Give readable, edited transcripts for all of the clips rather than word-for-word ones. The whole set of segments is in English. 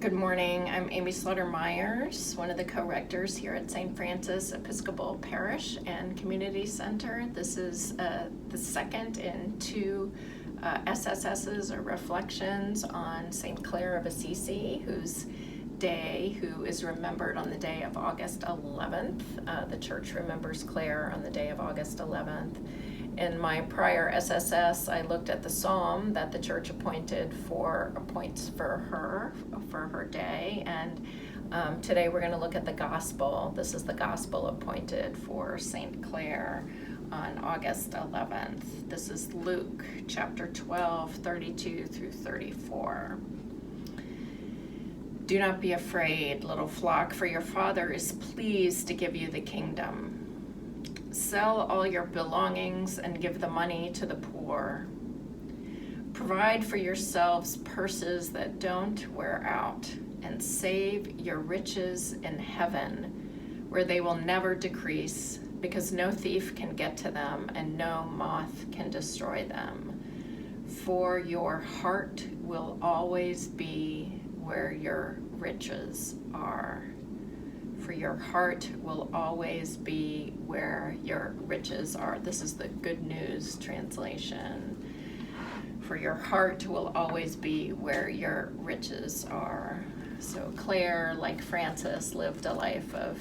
Good morning. I'm Amy Slaughter-Myers, one of the co-rectors here at St. Francis Episcopal Parish and Community Center. This is the second in two SSSs, or reflections, on St. Clare of Assisi, who is remembered on the day of August 11th. The church remembers Clare on the day of August 11th. In my prior SSS, I looked at the psalm that the church appoints for her day, and today we're going to look at the gospel. This is the gospel appointed for St. Clare on August 11th. This is Luke chapter 12, 32 through 34. Do not be afraid, little flock, for your Father is pleased to give you the kingdom. Sell all your belongings and give the money to the poor. Provide for yourselves purses that don't wear out, and save your riches in heaven, where they will never decrease, because no thief can get to them and no moth can destroy them. For your heart will always be where your riches are. For your heart will always be where your riches are. This is the Good News translation. For your heart will always be where your riches are. So Clare, like Francis, lived a life of,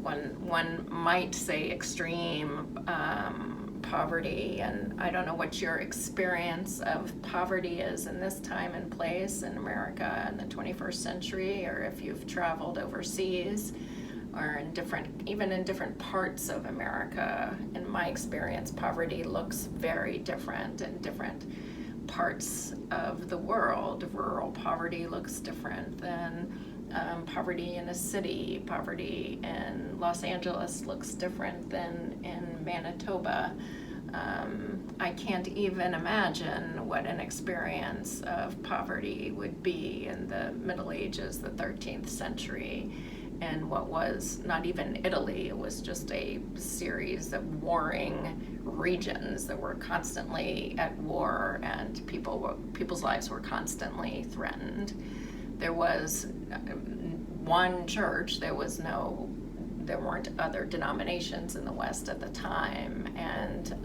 one might say, extreme poverty. And I don't know what your experience of poverty is in this time and place in America in the 21st century, or if you've traveled overseas or even in different parts of America. In my experience, poverty looks very different in different parts of the world. Rural poverty looks different than poverty in a city. Poverty in Los Angeles looks different than in Manitoba. I can't even imagine what an experience of poverty would be in the Middle Ages, the 13th century, in what was not even Italy. It was just a series of warring regions that were constantly at war, and people's lives were constantly threatened. There was one church. There weren't other denominations in the West at the time, and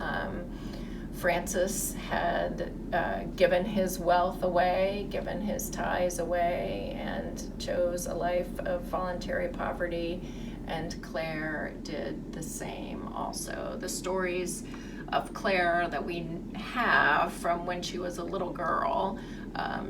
Francis had given his wealth away, given his ties away, and chose a life of voluntary poverty, and Clare did the same also. The stories of Clare that we have from when she was a little girl,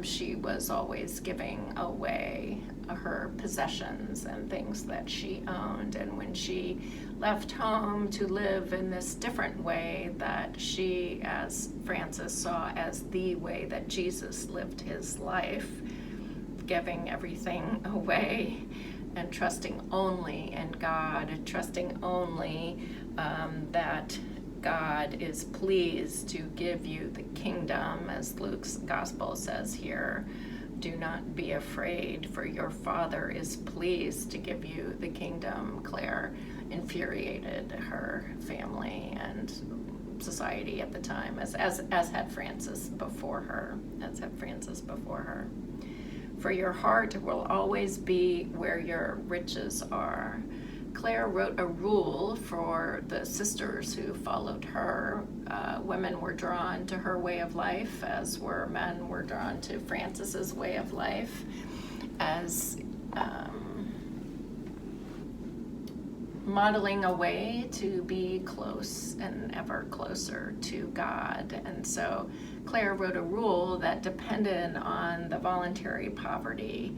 she was always giving away her possessions and things that she owned. And when she left home to live in this different way that she, as Francis, saw as the way that Jesus lived his life, giving everything away and trusting only in God, trusting only that God is pleased to give you the kingdom, as Luke's gospel says here. Do not be afraid, for your Father is pleased to give you the kingdom. Clare infuriated her family and society at the time, as had Francis before her. For your heart will always be where your riches are. Clare wrote a rule for the sisters who followed her. Women were drawn to her way of life, as men were drawn to Francis's way of life, as modeling a way to be close and ever closer to God. And so Clare wrote a rule that depended on the voluntary poverty,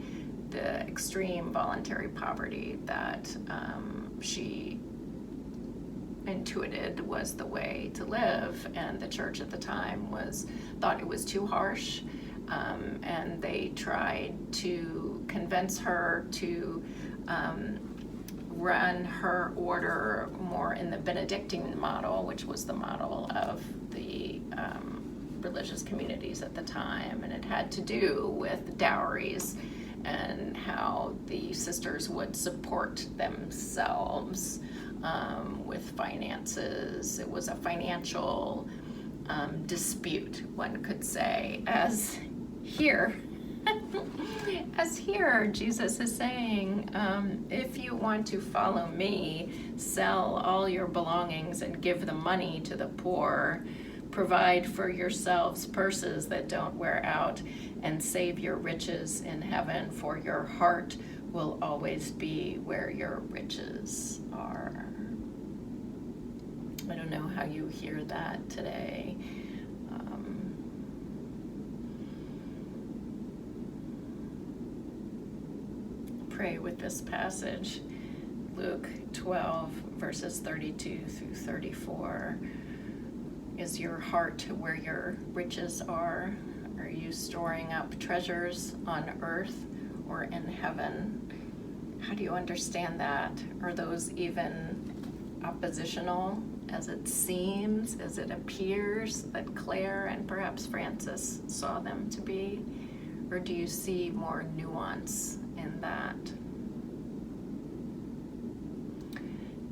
the extreme voluntary poverty that she intuited was the way to live, and the church at the time thought it was too harsh, and they tried to convince her to run her order more in the Benedictine model, which was the model of the religious communities at the time, and it had to do with dowries and how the sisters would support themselves with finances. It was a financial dispute, one could say, as here As here, Jesus is saying, if you want to follow me, sell all your belongings and give the money to the poor. Provide for yourselves purses that don't wear out, and save your riches in heaven, for your heart will always be where your riches are. I don't know how you hear that today. Pray with this passage, Luke 12, verses 32 through 34. Is your heart where your riches are? Are you storing up treasures on earth or in heaven? How do you understand that? Are those even oppositional as it seems, as it appears that Clare and perhaps Francis saw them to be? Or do you see more nuance in that?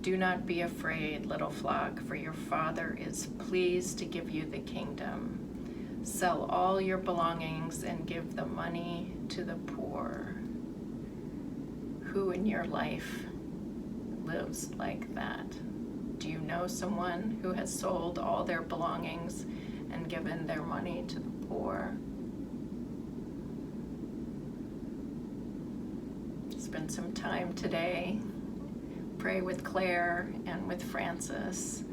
Do not be afraid, little flock, for your Father is pleased to give you the kingdom. Sell all your belongings and give the money to the poor. Who in your life lives like that? Do you know someone who has sold all their belongings and given their money to the poor? Spend some time today. Pray with Clare and with Francis,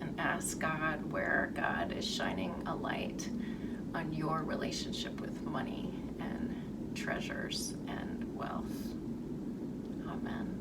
and ask God where God is shining a light on your relationship with money and treasures and wealth. Amen.